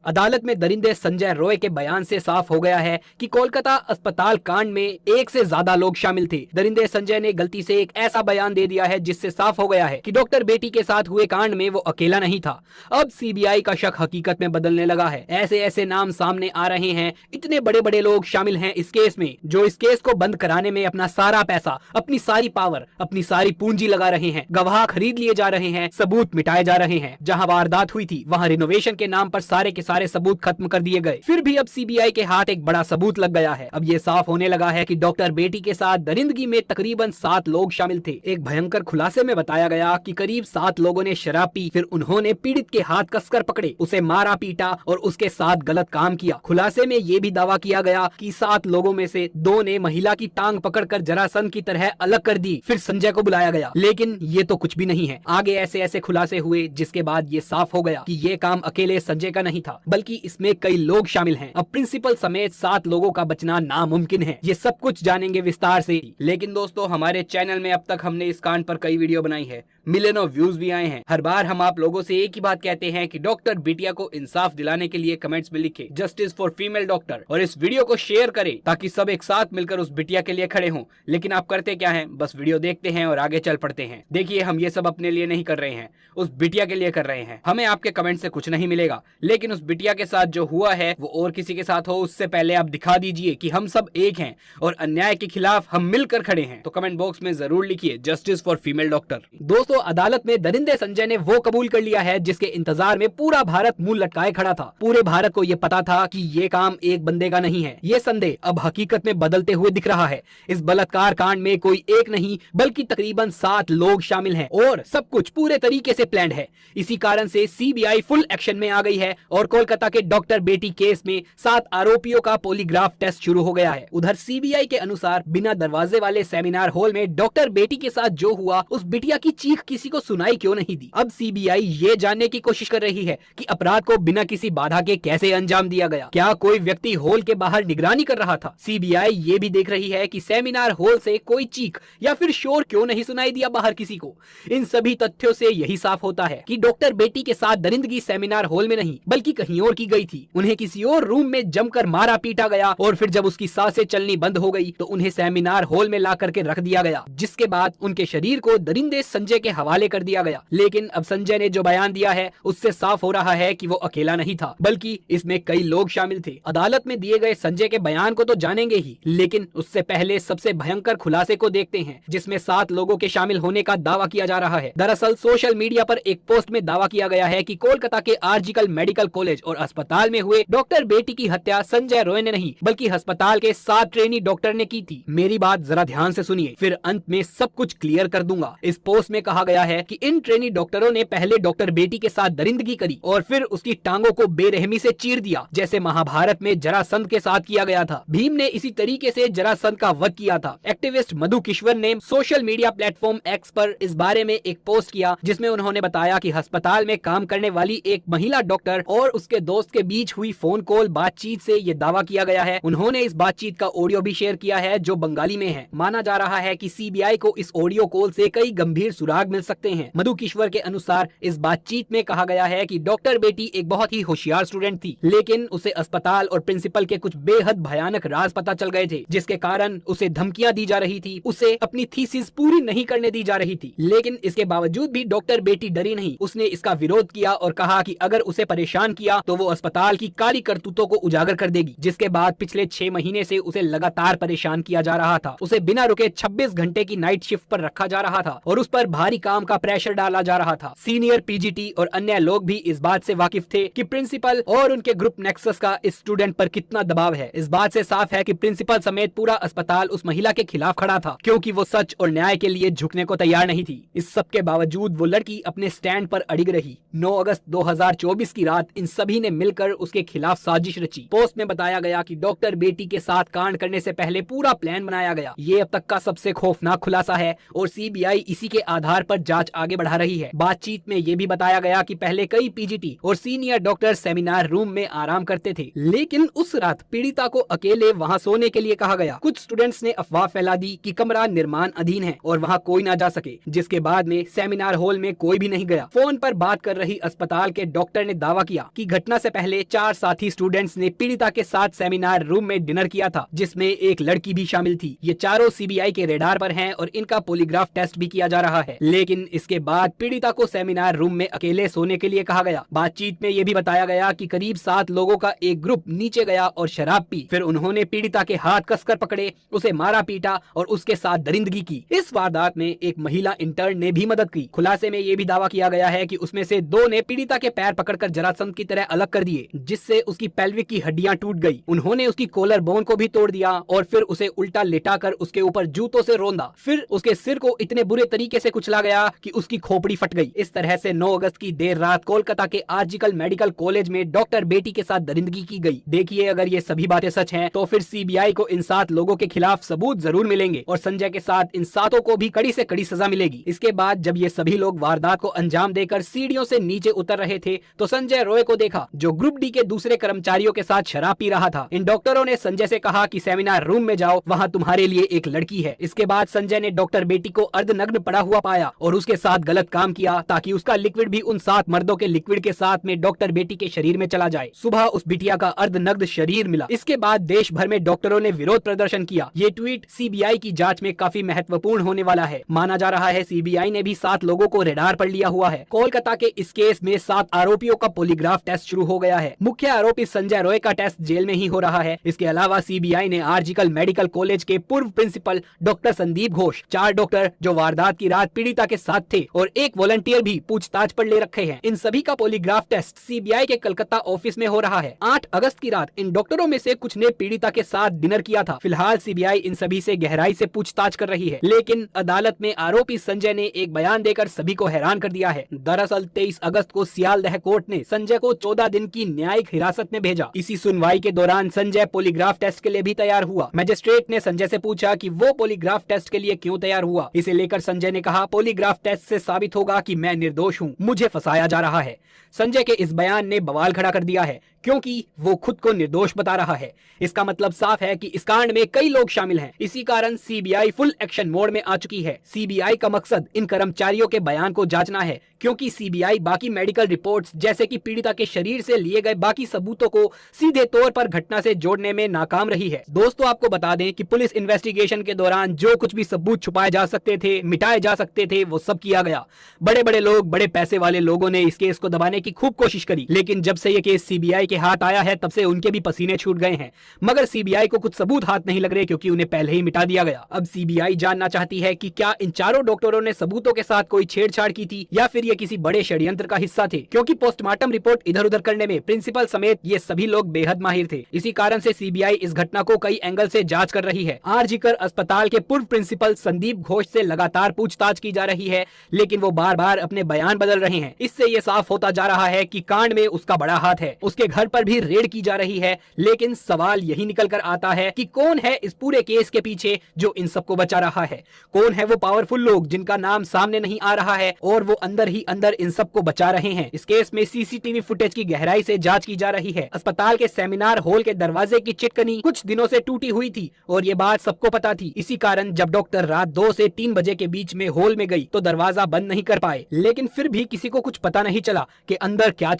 अदालत में दरिंदे संजय रॉय के बयान से साफ हो गया है कि कोलकाता अस्पताल कांड में एक से ज्यादा लोग शामिल थे। दरिंदे संजय ने गलती से एक ऐसा बयान दे दिया है जिससे साफ हो गया है कि डॉक्टर बेटी के साथ हुए कांड में वो अकेला नहीं था। अब सीबीआई का शक हकीकत में बदलने लगा है। ऐसे ऐसे नाम सामने आ रहे हैं, इतने बड़े बड़े लोग शामिल हैं इस केस में, जो इस केस को बंद कराने में अपना सारा पैसा, अपनी सारी पावर, अपनी सारी पूंजी लगा रहे हैं। गवाह खरीद लिए जा रहे हैं, सबूत मिटाए जा रहे हैं। जहां वारदात हुई थी वहां रिनोवेशन के नाम पर सारे के सारे सबूत खत्म कर दिए गए। फिर भी अब सीबीआई के हाथ एक बड़ा सबूत लग गया है। अब ये साफ होने लगा है कि डॉक्टर बेटी के साथ दरिंदगी में तकरीबन 7 लोग शामिल थे। एक भयंकर खुलासे में बताया गया कि करीब 7 लोगों ने शराब पी, फिर उन्होंने पीड़ित के हाथ कसकर पकड़े, उसे मारा पीटा और उसके साथ गलत काम किया। खुलासे में ये भी दावा किया गया कि 7 लोगों में से 2 ने महिला की टांग पकड़कर जरासंध की तरह अलग कर दी, फिर संजय को बुलाया गया। लेकिन ये तो कुछ भी नहीं है। आगे ऐसे ऐसे खुलासे हुए जिसके बाद ये साफ हो गया कि ये काम अकेले संजय का नहीं था, बल्कि इसमें कई लोग शामिल हैं। अब प्रिंसिपल समेत 7 लोगों का बचना नामुमकिन है। ये सब कुछ जानेंगे विस्तार से। लेकिन दोस्तों, हमारे चैनल में अब तक हमने इस कांड पर कई वीडियो बनाई है, मिलियनों व्यूज भी आए हैं। हर बार हम आप लोगों से एक ही बात कहते हैं कि डॉक्टर बिटिया को इंसाफ दिलाने के लिए कमेंट्स में लिखें जस्टिस फॉर फीमेल डॉक्टर, और इस वीडियो को शेयर करें ताकि सब एक साथ मिलकर उस बिटिया के लिए खड़े हों। लेकिन आप करते क्या हैं, बस वीडियो देखते हैं और आगे चल पड़ते हैं। देखिए, हम ये सब अपने लिए नहीं कर रहे हैं, उस बिटिया के लिए कर रहे हैं। हमें आपके कमेंट से कुछ नहीं मिलेगा, लेकिन उस बिटिया के साथ जो हुआ है वो और किसी के साथ हो उससे पहले आप दिखा दीजिए कि हम सब एक हैं और अन्याय के खिलाफ हम मिलकर खड़े हैं। तो कमेंट बॉक्स में जरूर लिखिए जस्टिस फॉर फीमेल डॉक्टर। दोस्तों, अदालत में दरिंदे संजय ने वो कबूल कर लिया है जिसके इंतजार में पूरा भारत मुंह लटकाए खड़ा था। पूरे भारत को ये पता था कि ये काम एक बंदे का नहीं है। ये संदेह अब हकीकत में बदलते हुए दिख रहा है। इस बलात्कार कांड में कोई एक नहीं बल्कि तकरीबन 7 लोग शामिल हैं और सब कुछ पूरे तरीके से प्लान्ड है। इसी कारण से सीबीआई फुल एक्शन में आ गई है और कोलकाता के डॉक्टर बेटी केस में 7 आरोपियों का पॉलीग्राफ टेस्ट शुरू हो गया है। उधर सीबीआई के अनुसार बिना दरवाजे वाले सेमिनार हॉल में डॉक्टर बेटी के साथ जो हुआ, उस बिटिया की चीख किसी को सुनाई क्यों नहीं दी। अब सीबीआई ये जानने की कोशिश कर रही है कि अपराध को बिना किसी बाधा के कैसे अंजाम दिया गया। क्या कोई व्यक्ति हॉल के बाहर निगरानी कर रहा था? सीबीआई ये भी देख रही है कि सेमिनार हॉल से कोई चीख या फिर शोर क्यों नहीं सुनाई दिया बाहर किसी को। इन सभी तथ्यों से यही साफ होता है कि डॉक्टर बेटी के साथ दरिंदगी सेमिनार हॉल में नहीं बल्कि कहीं और की गई थी। उन्हें किसी और रूम में जमकर मारा पीटा गया और फिर जब उसकी सांसें चलनी बंद हो गई तो उन्हें सेमिनार हॉल में ला करके रख दिया गया, जिसके बाद उनके शरीर को दरिंदे संजय के हवाले कर दिया गया। लेकिन अब संजय ने जो बयान दिया है उससे साफ हो रहा है कि वो अकेला नहीं था, बल्कि इसमें कई लोग शामिल थे। अदालत में दिए गए संजय के बयान को तो जानेंगे ही, लेकिन उससे पहले सबसे भयंकर खुलासे को देखते हैं जिसमें 7 लोगों के शामिल होने का दावा किया जा रहा है। दरअसल सोशल मीडिया पर एक पोस्ट में दावा किया गया है कि कोलकाता के आरजीकल मेडिकल कॉलेज और अस्पताल में हुए डॉक्टर बेटी की हत्या संजय रॉय ने नहीं बल्कि अस्पताल के 7 ट्रेनी डॉक्टर ने की थी। मेरी बात जरा ध्यान से सुनिए, फिर अंत में सब कुछ क्लियर कर दूंगा। इस पोस्ट में कहा गया है कि इन ट्रेनी डॉक्टरों ने पहले डॉक्टर बेटी के साथ दरिंदगी करी और फिर उसकी टांगों को बेरहमी से चीर दिया, जैसे महाभारत में जरासंध के साथ किया गया था। भीम ने इसी तरीके से जरासंध का वध किया था। एक्टिविस्ट मधु किश्वर ने सोशल मीडिया प्लेटफॉर्म एक्स पर इस बारे में एक पोस्ट किया जिसमें उन्होंने बताया कि अस्पताल में काम करने वाली एक महिला डॉक्टर और उसके दोस्त के बीच हुई फोन कॉल बातचीत से ये दावा किया गया है। उन्होंने इस बातचीत का ऑडियो भी शेयर किया है जो बंगाली में है। माना जा रहा है कि सीबीआई को इस ऑडियो कॉल से कई गंभीर सुराग मिल सकते हैं। मधु किश्वर के अनुसार इस बातचीत में कहा गया है कि डॉक्टर बेटी एक बहुत ही होशियार स्टूडेंट थी, लेकिन उसे अस्पताल और प्रिंसिपल के कुछ बेहद भयानक राज पता चल गए थे, जिसके कारण उसे धमकियां दी जा रही थी, उसे अपनी थीसिस पूरी नहीं करने दी जा रही थी। लेकिन इसके बावजूद भी डॉक्टर बेटी डरी नहीं, उसने इसका विरोध किया और कहा कि अगर उसे परेशान किया तो वो अस्पताल की काली करतूतों को उजागर कर देगी। जिसके बाद पिछले 6 महीने से उसे लगातार परेशान किया जा रहा था। उसे बिना रुके 26 घंटे की नाइट शिफ्ट पर रखा जा रहा था और उस पर भारी काम का प्रेशर डाला जा रहा था। सीनियर पीजीटी और अन्य लोग भी इस बात से वाकिफ थे कि प्रिंसिपल और उनके ग्रुप नेक्सस का इस स्टूडेंट पर कितना दबाव है। इस बात से साफ है कि प्रिंसिपल समेत पूरा अस्पताल उस महिला के खिलाफ खड़ा था, क्योंकि वो सच और न्याय के लिए झुकने को तैयार नहीं थी। इस सब के बावजूद वो लड़की अपने स्टैंड पर अड़िग रही। 9 अगस्त 2024 की रात इन सभी ने मिलकर उसके खिलाफ साजिश रची। पोस्ट में बताया गया कि डॉक्टर बेटी के साथ कांड करने से पहले पूरा प्लान बनाया गया। ये अब तक का सबसे खौफनाक खुलासा है और सीबीआई इसी के आधार पर जांच आगे बढ़ा रही है। बातचीत में ये भी बताया गया कि पहले कई पीजीटी और सीनियर डॉक्टर सेमिनार रूम में आराम करते थे, लेकिन उस रात पीड़िता को अकेले वहां सोने के लिए कहा गया। कुछ स्टूडेंट्स ने अफवाह फैला दी कि कमरा निर्माण अधीन है और वहां कोई ना जा सके, जिसके बाद में सेमिनार हॉल में कोई भी नहीं गया। फोन पर बात कर रही अस्पताल के डॉक्टर ने दावा किया कि घटना से पहले 4 साथी स्टूडेंट्स ने पीड़िता के साथ सेमिनार रूम में डिनर किया था, जिसमें एक लड़की भी शामिल थी। ये चारों सीबीआई के रेडार पर हैं और इनका पॉलीग्राफ टेस्ट भी किया जा रहा है। लेकिन इसके बाद पीड़िता को सेमिनार रूम में अकेले सोने के लिए कहा गया। बातचीत में ये भी बताया गया कि करीब 7 लोगों का एक ग्रुप नीचे गया और शराब पी। फिर उन्होंने पीड़िता के हाथ कसकर पकड़े, उसे मारा पीटा और उसके साथ दरिंदगी की। इस वारदात में एक महिला इंटर्न ने भी मदद की। खुलासे में ये भी दावा किया गया है कि उसमें से 2 ने पीड़िता के पैर पकड़कर जरासंध की तरह अलग कर दिए, जिससे उसकी पेल्विक की हड्डियां टूट गई। उन्होंने उसकी कॉलर बोन को भी तोड़ दिया और फिर उसे उल्टा लेटाकर उसके ऊपर जूतों से रौंदा। फिर उसके सिर को इतने बुरे तरीके से कुचला गया कि उसकी खोपड़ी फट गई। इस तरह से 9 अगस्त की देर रात कोलकाता के आरजीकर मेडिकल कॉलेज में डॉक्टर बेटी के साथ दरिंदगी की गई। देखिए, अगर ये सभी बातें सच हैं, तो फिर सीबीआई को इन 7 लोगों के खिलाफ सबूत जरूर मिलेंगे और संजय के साथ इन 7 को भी कड़ी से कड़ी सजा मिलेगी। इसके बाद जब ये सभी लोग वारदात को अंजाम देकर सीढ़ियों से नीचे उतर रहे थे, तो संजय रॉय को देखा, जो ग्रुप डी के दूसरे कर्मचारियों के साथ शराब पी रहा था। इन डॉक्टरों ने संजय से कहा कि सेमिनार रूम में जाओ, वहाँ तुम्हारे लिए एक लड़की है। इसके बाद संजय ने डॉक्टर बेटी को अर्धनग्न पड़ा हुआ पाया और उसके साथ गलत काम किया, ताकि उसका लिक्विड भी उन 7 मर्दों के लिक्विड के साथ में डॉक्टर बेटी के शरीर में चला जाए। सुबह उस बिटिया का अर्धनग्न शरीर मिला। इसके बाद देश भर में डॉक्टरों ने विरोध प्रदर्शन किया। ये ट्वीट सीबीआई की जांच में काफी महत्वपूर्ण होने वाला है। माना जा रहा है सीबीआई ने भी 7 लोगों को रेडार पर लिया हुआ है। कोलकाता के इस केस में 7 आरोपियों का पॉलीग्राफ टेस्ट शुरू हो गया है। मुख्य आरोपी संजय रॉय का टेस्ट जेल में ही हो रहा है। इसके अलावा सीबीआई ने आरजीकर मेडिकल कॉलेज के पूर्व principal doctor Sandeep Ghosh, 4 doctor जो वारदात की रात पीड़िता के साथ थे और एक वॉलंटियर भी पूछताछ पर ले रखे हैं। इन सभी का पॉलीग्राफ टेस्ट सीबीआई के कलकत्ता ऑफिस में हो रहा है। 8 अगस्त की रात इन डॉक्टरों में से कुछ ने पीड़िता के साथ डिनर किया था। फिलहाल सीबीआई इन सभी से गहराई से पूछताछ कर रही है, लेकिन अदालत में आरोपी संजय ने एक बयान देकर सभी को हैरान कर दिया है। दरअसल 23 अगस्त को सियालदह कोर्ट ने संजय को 14 दिन की न्यायिक हिरासत में भेजा। इसी सुनवाई के दौरान संजय पॉलीग्राफ टेस्ट के लिए भी तैयार हुआ। मजिस्ट्रेट ने संजय से पूछा कि वो पॉलीग्राफ टेस्ट के लिए क्यों तैयार हुआ। इसे लेकर संजय ने कहा, पॉलीग्राफ टेस्ट से साबित होगा कि मैं निर्दोष हूँ, मुझे फंसाया जा रहा है। संजय के इस बयान ने बवाल खड़ा कर दिया है, क्योंकि वो खुद को निर्दोष बता रहा है। इसका मतलब साफ है कि इस कांड में कई लोग शामिल हैं। इसी कारण सीबीआई फुल एक्शन मोड में आ चुकी है। सीबीआई का मकसद इन कर्मचारियों के बयान को जांचना है, क्योंकि सीबीआई बाकी मेडिकल रिपोर्ट्स जैसे कि पीड़िता के शरीर से लिए गए बाकी सबूतों को सीधे तौर पर घटना से जोड़ने में नाकाम रही है। दोस्तों, आपको बता दें कि पुलिस इन्वेस्टिगेशन के दौरान जो कुछ भी सबूत छुपाए जा सकते थे, मिटाए जा सकते थे, वो सब किया गया। बड़े बड़े लोग, बड़े पैसे वाले लोगों ने इस केस को दबाने की खूब कोशिश करी, लेकिन जब से ये केस सीबीआई के हाथ आया है, तब से उनके भी पसीने छूट गए हैं। मगर सीबीआई को कुछ सबूत हाथ नहीं लग रहे, क्योंकि उन्हें पहले ही मिटा दिया गया। अब सीबीआई जानना चाहती है कि क्या इन चारों डॉक्टरों ने सबूतों के साथ कोई छेड़छाड़ की थी, या फिर ये किसी बड़े षड्यंत्र का हिस्सा थे, क्योंकि पोस्टमार्टम रिपोर्ट इधर उधर करने में प्रिंसिपल समेत ये सभी लोग बेहद माहिर थे। इसी कारण से सीबीआई इस घटना को कई एंगल से जांच कर रही है। आरजीकर अस्पताल के पूर्व प्रिंसिपल संदीप घोष से लगातार पूछताछ की जा रही है, लेकिन वो बार बार अपने बयान बदल रहे हैं। इससे ये साफ होता जा रहा है कि कांड में उसका बड़ा हाथ है। उसके घर पर भी रेड की जा रही है, लेकिन सवाल यही निकल कर आता है कि कौन है इस पूरे केस के पीछे जो इन सबको बचा रहा है। कौन है वो पावरफुल लोग जिनका नाम सामने नहीं आ रहा है और वो अंदर ही अंदर इन सबको बचा रहे हैं। इस केस में सीसीटीवी फुटेज की गहराई से जांच की जा रही है। अस्पताल के सेमिनार हॉल के दरवाजे की चिटकनी कुछ दिनों से टूटी हुई थी और ये बात सबको पता थी। इसी कारण जब डॉक्टर रात 2 से 3 बजे के बीच में हॉल में गई तो दरवाजा बंद नहीं कर पाए, लेकिन फिर भी किसी को कुछ पता नहीं चला कि अंदर क्या